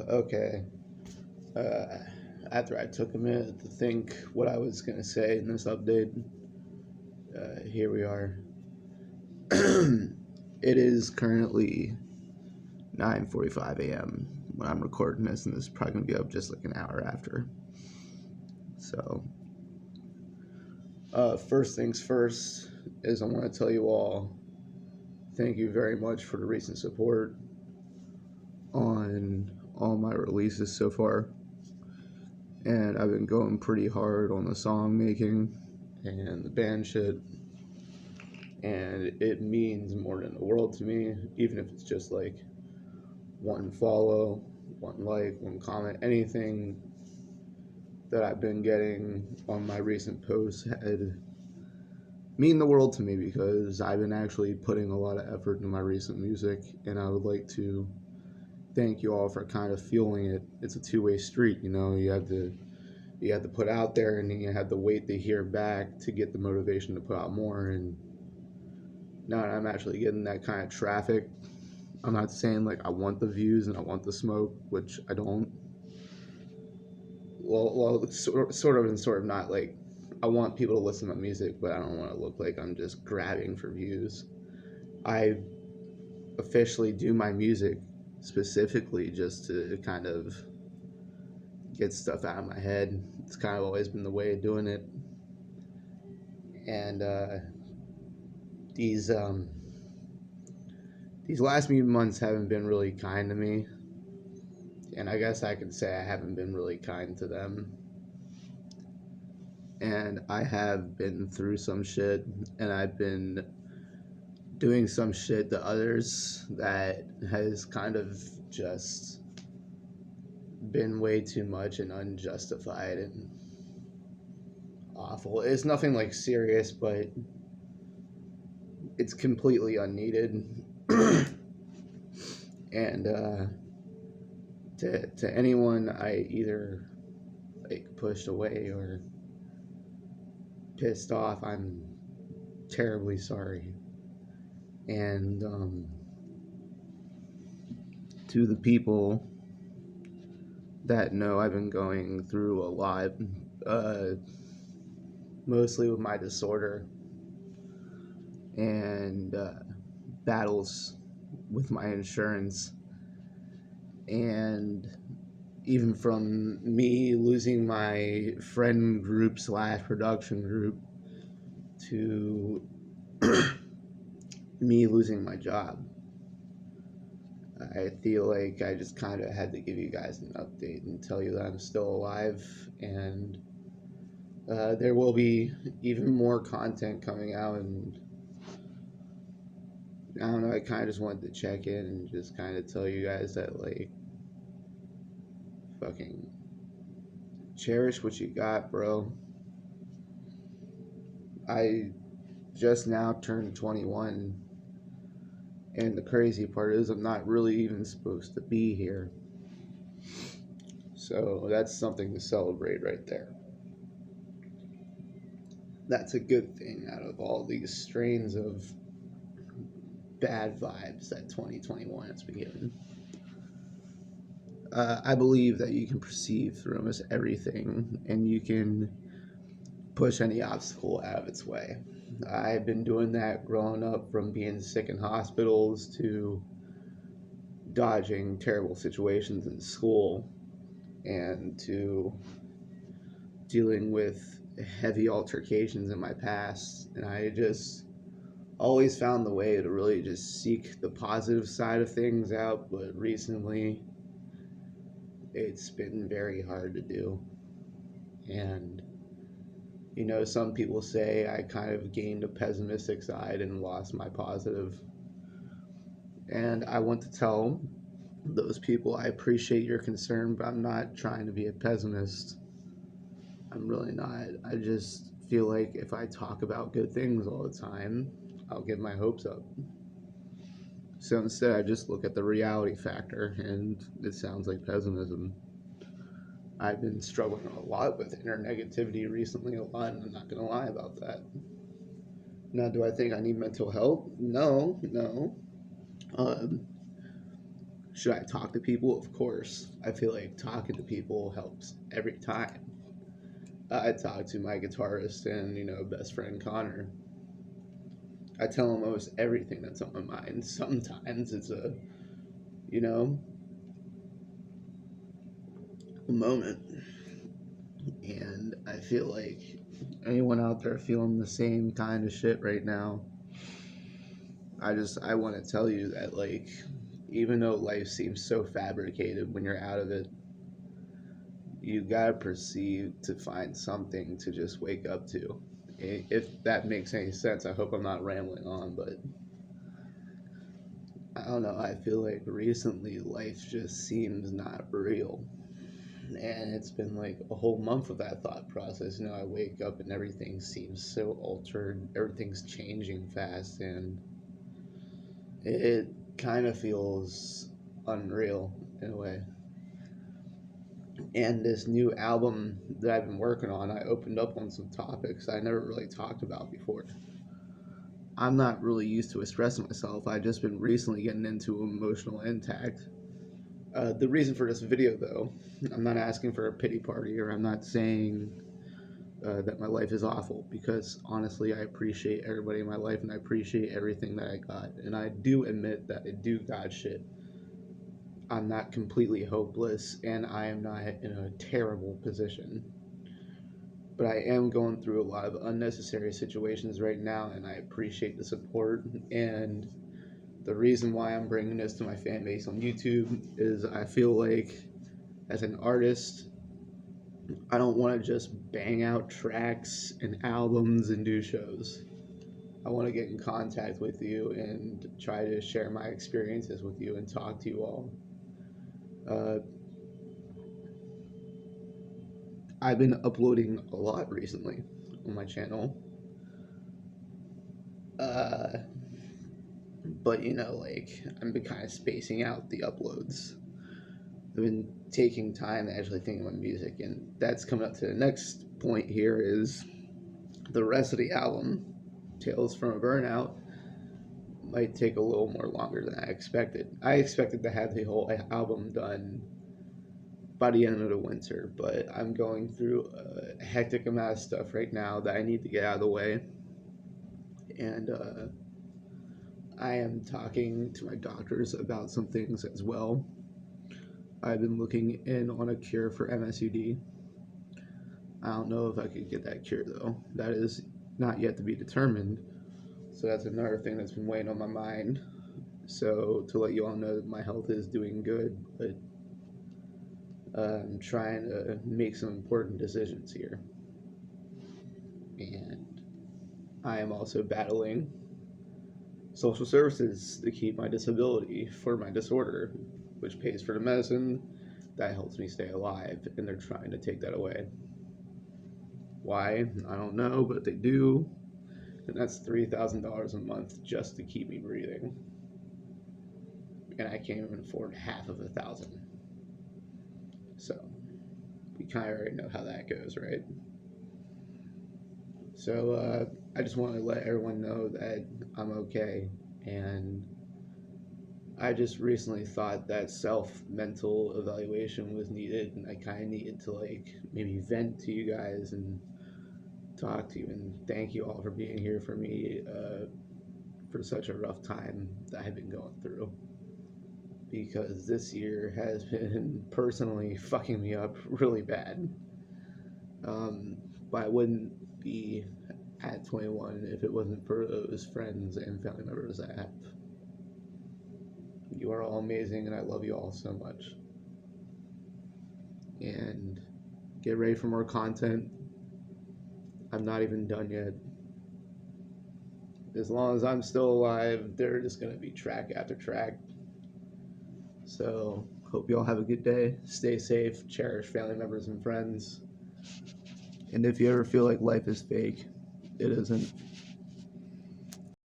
Okay. Uh, After I took a minute to think what I was going to say in this update, here we are. It is currently 9:45 a.m. when I'm recording this, and this is probably going to be up just like an hour after. So, first things first is I want to tell you all thank you very much for the recent support on all my releases so far. And I've been going pretty hard on the song making and the band shit. And it means more than the world to me, even if it's just like one follow, one like, one comment, anything that I've been getting on my recent posts had mean the world to me because I've been actually putting a lot of effort into my recent music, and I would like to thank you all for kind of fueling it. It's a two-way street, you know. You have to put out there, and then you have to wait to hear back to get the motivation to put out more. And now that I'm actually getting that kind of traffic, I'm not saying like I want the views and I want the smoke, which I don't. Well, sort of and sort of not. Like, I want people to listen to my music, but I don't want to look like I'm just grabbing for views. I officially do my music specifically just to kind of get stuff out of my head. It's kind of always been the way of doing it. And these these last few months haven't been really kind to me, and I guess I could say I haven't been really kind to them. And I have been through some shit, and I've been doing some shit to others that has kind of just been way too much and unjustified and awful. It's nothing like serious, but it's completely unneeded. And to anyone I either like pushed away or pissed off, I'm terribly sorry. And to the people that know I've been going through a lot, uh, mostly with my disorder and battles with my insurance, and even from me losing my friend group slash production group to me losing my job. I feel like I just kind of had to give you guys an update and tell you that I'm still alive, and there will be even more content coming out. And I don't know, I kind of just wanted to check in and just kind of tell you guys that, like, fucking cherish what you got, bro. I just now turned 21, and the crazy part is I'm not really even supposed to be here. So that's something to celebrate right there. That's a good thing out of all these strains of bad vibes that 2021 has been given. I believe that you can perceive through almost everything, and you can push any obstacle out of its way. I've been doing that growing up, from being sick in hospitals to dodging terrible situations in school and to dealing with heavy altercations in my past. And I just always found the way to really just seek the positive side of things out, but recently it's been very hard to do. And you know, some people say I kind of gained a pessimistic side and lost my positive. And I want to tell those people I appreciate your concern, but I'm not trying to be a pessimist. I'm really not. I just feel like if I talk about good things all the time, I'll get my hopes up. So instead, I just look at the reality factor, and it sounds like pessimism. I've been struggling a lot with inner negativity recently, a lot, and I'm not going to lie about that. Now, do I think I need mental help? No. Um, Should I talk to people? Of course. I feel like talking to people helps every time. I talk to my guitarist and, best friend Connor. I tell him almost everything that's on my mind. Sometimes it's you know, a moment. And I feel like anyone out there feeling the same kind of shit right now, I want to tell you that, like, even though life seems so fabricated when you're out of it, you gotta proceed to find something to just wake up to. If that makes any sense, I hope I'm not rambling on, but I don't know. I feel like recently life just seems not real. And it's been like a whole month of that thought process. I wake up and everything seems so altered, everything's changing fast, and it kind of feels unreal in a way. And this new album that I've been working on, I opened up on some topics I never really talked about before. I'm not really used to expressing myself. I've just been recently getting into emotional intact. The reason for this video, though, I'm not asking for a pity party, or I'm not saying that my life is awful, because honestly, I appreciate everybody in my life and I appreciate everything that I got. And I do admit that I do got shit. I'm not completely hopeless, and I am not in a terrible position. But I am going through a lot of unnecessary situations right now, and I appreciate the support. And the reason why I'm bringing this to my fan base on YouTube is I feel like, as an artist, I don't want to just bang out tracks and albums and do shows. I want to get in contact with you and try to share my experiences with you and talk to you all. I've been uploading a lot recently on my channel. But like, I've been kind of spacing out the uploads. I've been taking time to actually think about music, and that's coming up to the next point here is the rest of the album, Tales from a Burnout, might take a little more longer than I expected. I expected to have the whole album done by the end of the winter, but I'm going through a hectic amount of stuff right now that I need to get out of the way. And I am talking to my doctors about some things as well. I've been looking in on a cure for MSUD. I don't know if I could get that cure, though. That is not yet to be determined. So that's another thing that's been weighing on my mind. So to let you all know that my health is doing good, but I'm trying to make some important decisions here. And I am also battling social services to keep my disability for my disorder, which pays for the medicine that helps me stay alive, and they're trying to take that away. Why? I don't know, but they do, and that's $3,000 a month just to keep me breathing, and I can't even afford half of $1,000. So we kind of already know how that goes, right? So I just want to let everyone know that I'm okay, and I just recently thought that self-mental evaluation was needed, and I kind of needed to, like, maybe vent to you guys and talk to you, and thank you all for being here for me for such a rough time that I've been going through, because this year has been personally fucking me up really bad. But I wouldn't be at 21 if it wasn't for those friends and family members I have. You are all amazing, and I love you all so much. And get ready for more content. I'm not even done yet. As long as I'm still alive, they're just going to be track after track. So, hope you all have a good day. Stay safe, cherish family members and friends. And if you ever feel like life is fake, it isn't.